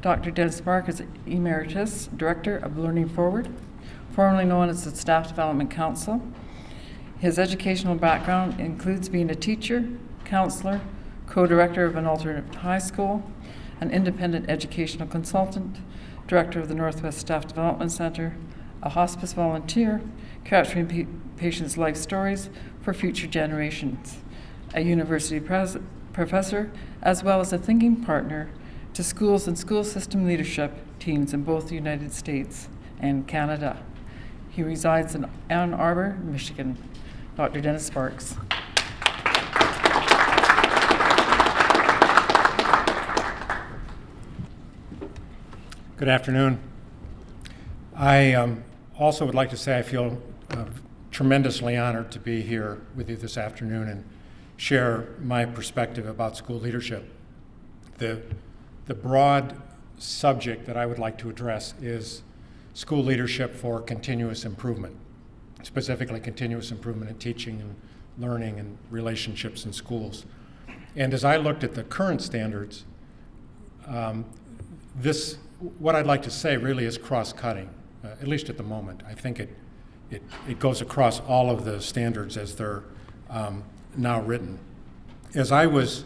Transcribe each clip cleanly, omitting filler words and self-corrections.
Dr. Dennis Mark is Emeritus Director of Learning Forward, formerly known as the Staff Development Council. His educational background includes being a teacher, counselor, co-director of an alternate high school, an independent educational consultant, director of the Northwest Staff Development Center, a hospice volunteer, capturing patients' life stories for future generations, a university professor, as well as a thinking partner to schools and school system leadership teams in both the United States and Canada. He resides in Ann Arbor, Michigan. Dr. Dennis Sparks. Good afternoon. I also would like to say I feel tremendously honored to be here with you this afternoon and share my perspective about school leadership. The broad subject that I would like to address is school leadership for continuous improvement, specifically continuous improvement in teaching and learning and relationships in schools. And as I looked at the current standards, what I'd like to say really is cross-cutting, at least at the moment. I think it goes across all of the standards as they're now written. As I was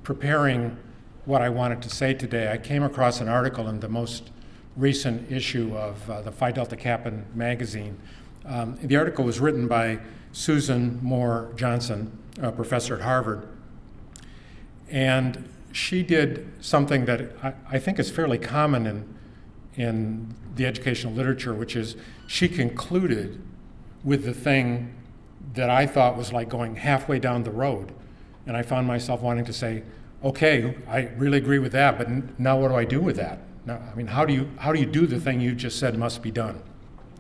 preparing what I wanted to say today, I came across an article in the most recent issue of the Phi Delta Kappa magazine. The article was written by Susan Moore Johnson, a professor at Harvard, and she did something that I think is fairly common in the educational literature, which is she concluded with the thing that I thought was like going halfway down the road. And I found myself wanting to say, okay, I really agree with that, but now what do I do with that? Now, I mean, how do you do the thing you just said must be done?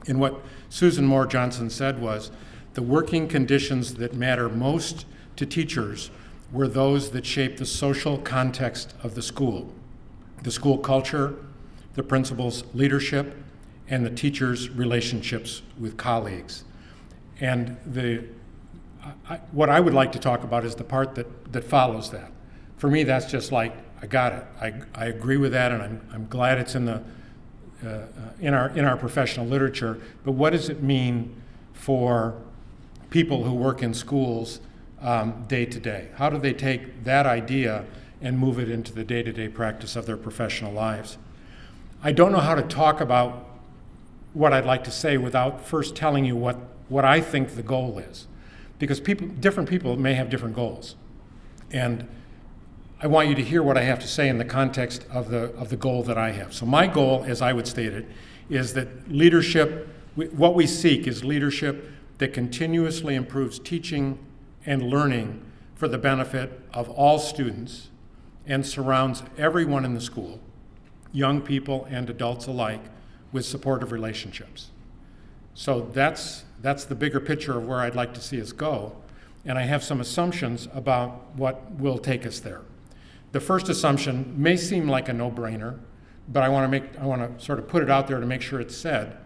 And what Susan Moore Johnson said was, the working conditions that matter most to teachers were those that shape the social context of the school culture, the principal's leadership, and the teacher's relationships with colleagues. And what I would like to talk about is the part that follows that. For me, that's just like, I got it. I agree with that, and I'm glad it's in our professional literature. But what does it mean for people who work in schools day to day? How do they take that idea and move it into the day-to-day practice of their professional lives? I don't know how to talk about what I'd like to say without first telling you what I think the goal is, because different people may have different goals, and I want you to hear what I have to say in the context of the goal that I have. So my goal, as I would state it, is that leadership, what we seek is leadership that continuously improves teaching and learning for the benefit of all students and surrounds everyone in the school, young people and adults alike, with supportive relationships. So that's the bigger picture of where I'd like to see us go, and I have some assumptions about what will take us there. The first assumption may seem like a no-brainer, but I want to sort of put it out there to make sure it's said,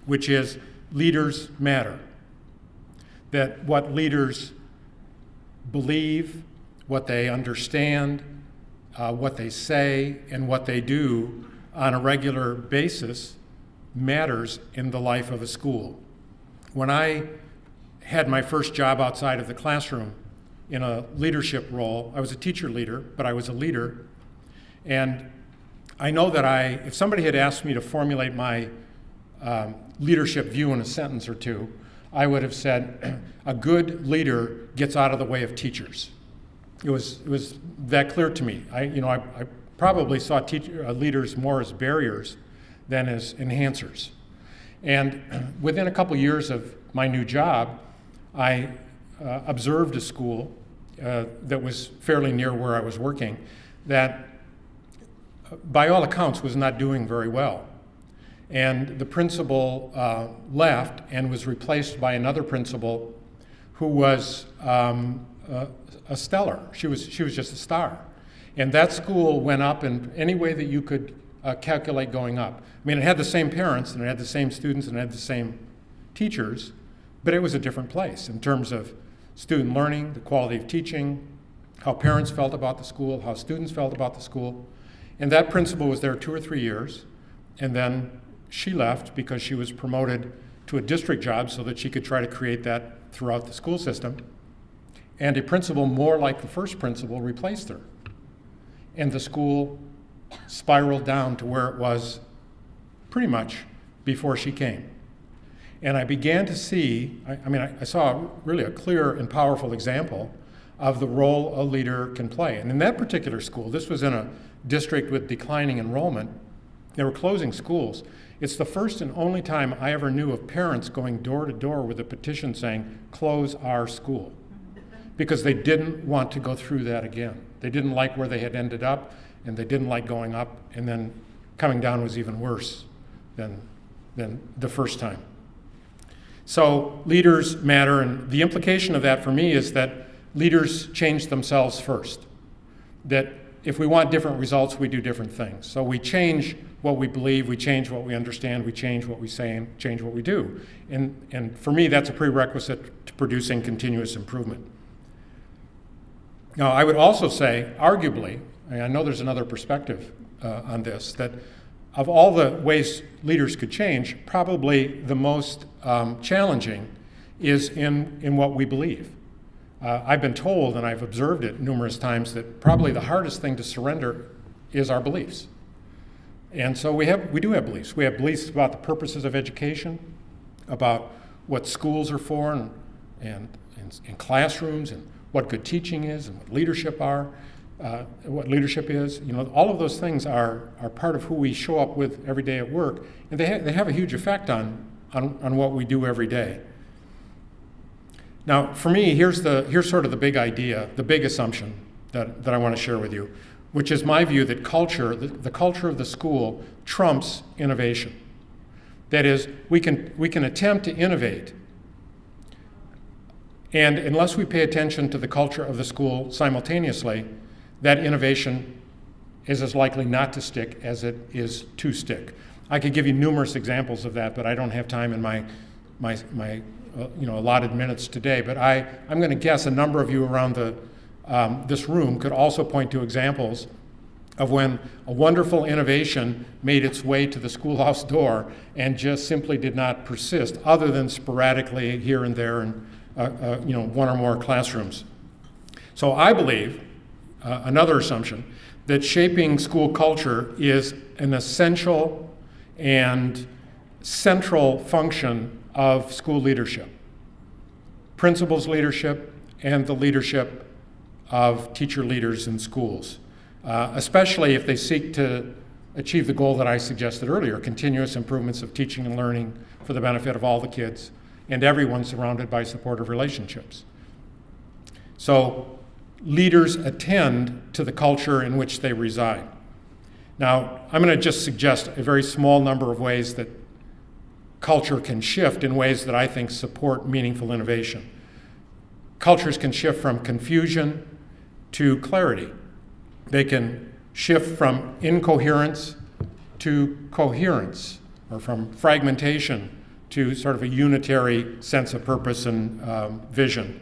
which is leaders matter. That what leaders believe, what they understand, what they say, and what they do on a regular basis matters in the life of a school. When I had my first job outside of the classroom in a leadership role, I was a teacher leader, but I was a leader. And I know that if somebody had asked me to formulate my leadership view in a sentence or two, I would have said, a good leader gets out of the way of teachers. It was that clear to me. I probably saw leaders more as barriers than as enhancers. And within a couple years of my new job, I observed a school that was fairly near where I was working that, by all accounts, was not doing very well. And the principal left and was replaced by another principal who was a stellar. She was just a star. And that school went up in any way that you could calculate going up. I mean, it had the same parents, and it had the same students, and it had the same teachers, but it was a different place in terms of student learning, the quality of teaching, how parents felt about the school, how students felt about the school. And that principal was there 2 or 3 years, and then she left because she was promoted to a district job so that she could try to create that throughout the school system. And a principal more like the first principal replaced her. And the school spiraled down to where it was pretty much before she came. And I began to see, I saw really a clear and powerful example of the role a leader can play. And in that particular school, this was in a district with declining enrollment, they were closing schools. It's the first and only time I ever knew of parents going door to door with a petition saying, close our school, because they didn't want to go through that again. They didn't like where they had ended up, and they didn't like going up, and then coming down was even worse than the first time. So leaders matter, and the implication of that for me is that leaders change themselves first. That if we want different results, we do different things. So we change what we believe, we change what we understand, we change what we say, and change what we do. And for me, that's a prerequisite to producing continuous improvement. Now, I would also say, arguably, and I know there's another perspective on this, that of all the ways leaders could change, probably the most challenging is in what we believe. I've been told, and I've observed it numerous times, that probably the hardest thing to surrender is our beliefs. And so we do have beliefs. We have beliefs about the purposes of education, about what schools are for, and classrooms, and what good teaching is, and what leadership is. You know, all of those things are part of who we show up with every day at work, and they have a huge effect on what we do every day. Now, for me, here's sort of the big idea, the big assumption that I want to share with you, which is my view that culture, the culture of the school, trumps innovation. That is, we can attempt to innovate, and unless we pay attention to the culture of the school simultaneously, that innovation is as likely not to stick as it is to stick. I could give you numerous examples of that, but I don't have time in my allotted minutes today. But I'm going to guess a number of you around this room could also point to examples of when a wonderful innovation made its way to the schoolhouse door and just simply did not persist, other than sporadically here and there in one or more classrooms. So I believe, another assumption, that shaping school culture is an essential and central function of school leadership. Principals' leadership and the leadership of teacher leaders in schools, especially if they seek to achieve the goal that I suggested earlier, continuous improvements of teaching and learning for the benefit of all the kids and everyone surrounded by supportive relationships. So leaders attend to the culture in which they reside. Now, I'm going to just suggest a very small number of ways that culture can shift in ways that I think support meaningful innovation. Cultures can shift from confusion to clarity. They can shift from incoherence to coherence, or from fragmentation to sort of a unitary sense of purpose and vision.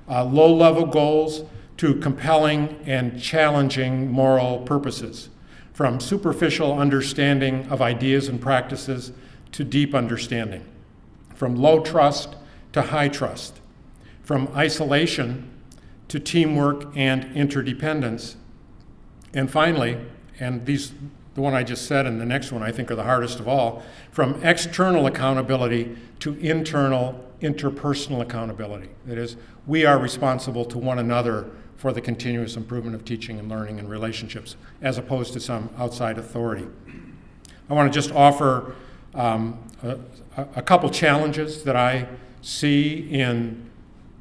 Low-level goals to compelling and challenging moral purposes, from superficial understanding of ideas and practices to deep understanding, from low trust to high trust, from isolation to teamwork and interdependence. And finally, and the one I just said and the next one I think are the hardest of all, from external accountability to internal interpersonal accountability. That is, we are responsible to one another for the continuous improvement of teaching and learning and relationships, as opposed to some outside authority. I want to just offer a couple challenges that I see in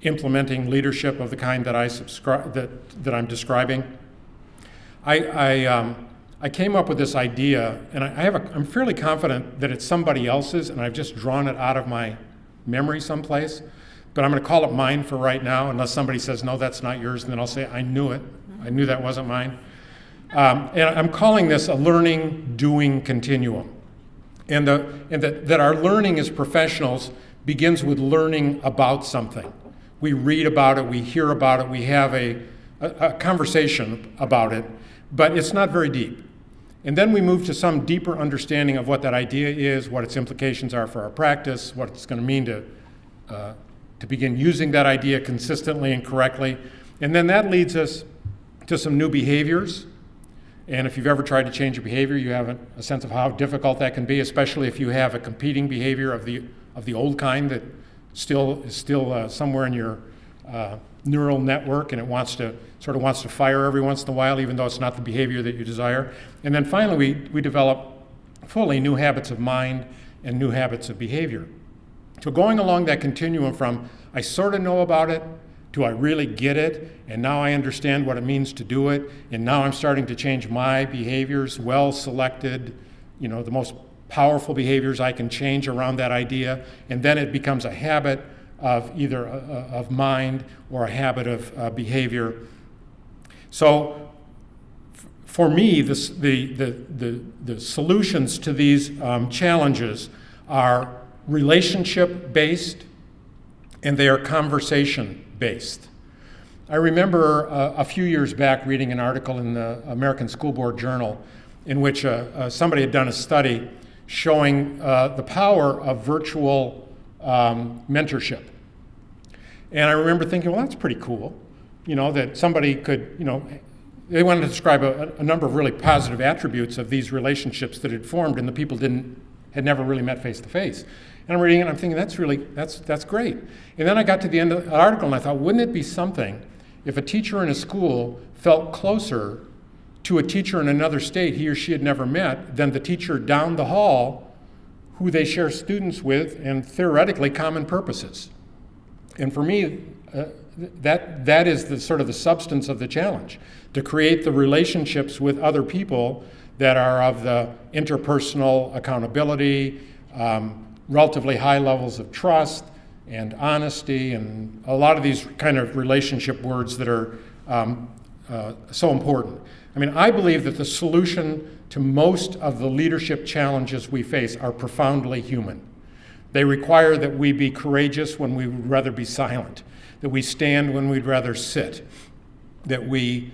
implementing leadership of the kind that that I'm describing. I came up with this idea, and I'm fairly confident that it's somebody else's, and I've just drawn it out of my memory someplace. But I'm going to call it mine for right now, unless somebody says, no, that's not yours, and then I'll say, I knew it. I knew that wasn't mine. And I'm calling this a learning-doing continuum. And that our learning as professionals begins with learning about something. We read about it, we hear about it, we have a conversation about it, but it's not very deep. And then we move to some deeper understanding of what that idea is, what its implications are for our practice, what it's going to mean to begin using that idea consistently and correctly. And then that leads us to some new behaviors. And if you've ever tried to change your behavior, you have a sense of how difficult that can be, especially if you have a competing behavior of the old kind that is still somewhere in your neural network, and it wants to fire every once in a while, even though it's not the behavior that you desire. And then finally, we develop fully new habits of mind and new habits of behavior. So going along that continuum from I sort of know about it to I really get it, and now I understand what it means to do it, and now I'm starting to change my behaviors, well-selected, the most powerful behaviors I can change around that idea, and then it becomes a habit of either of mind or a habit of behavior. So for me, the solutions to these challenges are relationship-based, and they are conversation-based. I remember a few years back reading an article in the American School Board Journal in which somebody had done a study showing the power of virtual mentorship. And I remember thinking, well, that's pretty cool, that somebody could, they wanted to describe a number of really positive attributes of these relationships that had formed and the people had never really met face to face. And I'm reading it and I'm thinking, that's great. And then I got to the end of the article and I thought, wouldn't it be something if a teacher in a school felt closer to a teacher in another state he or she had never met than the teacher down the hall who they share students with and theoretically common purposes. And for me, that is the sort of the substance of the challenge, to create the relationships with other people that are of the interpersonal accountability, relatively high levels of trust and honesty, and a lot of these kind of relationship words that are so important. I mean, I believe that the solution to most of the leadership challenges we face are profoundly human. They require that we be courageous when we would rather be silent, that we stand when we'd rather sit, that we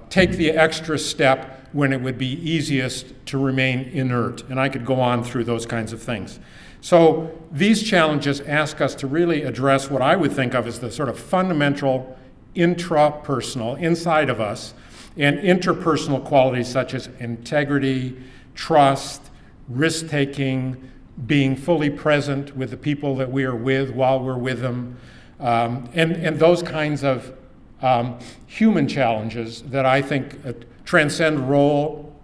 take the extra step when it would be easiest to remain inert. And I could go on through those kinds of things. So these challenges ask us to really address what I would think of as the sort of fundamental intrapersonal, inside of us, and interpersonal qualities such as integrity, trust, risk-taking, being fully present with the people that we are with while we're with them, and those kinds of human challenges that I think transcend role,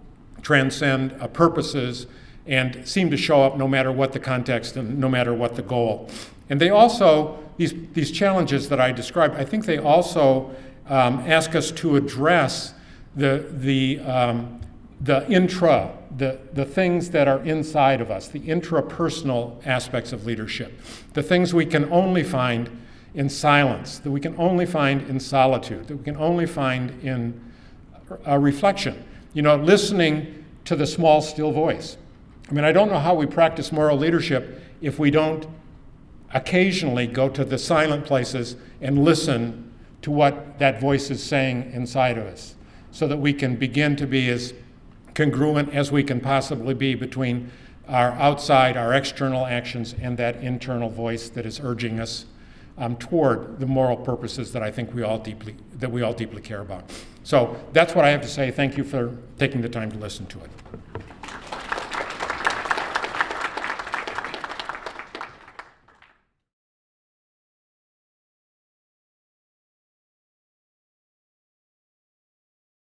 transcend purposes, and seem to show up no matter what the context and no matter what the goal. And they also, these challenges that I described, I think they also ask us to address the things that are inside of us, the intrapersonal aspects of leadership, the things we can only find in silence, that we can only find in solitude, that we can only find in reflection. Listening to the small, still voice. I mean, I don't know how we practice moral leadership if we don't occasionally go to the silent places and listen to what that voice is saying inside of us, so that we can begin to be as congruent as we can possibly be between our outside, our external actions, and that internal voice that is urging us toward the moral purposes that I think we all deeply care about. So that's what I have to say. Thank you for taking the time to listen to it.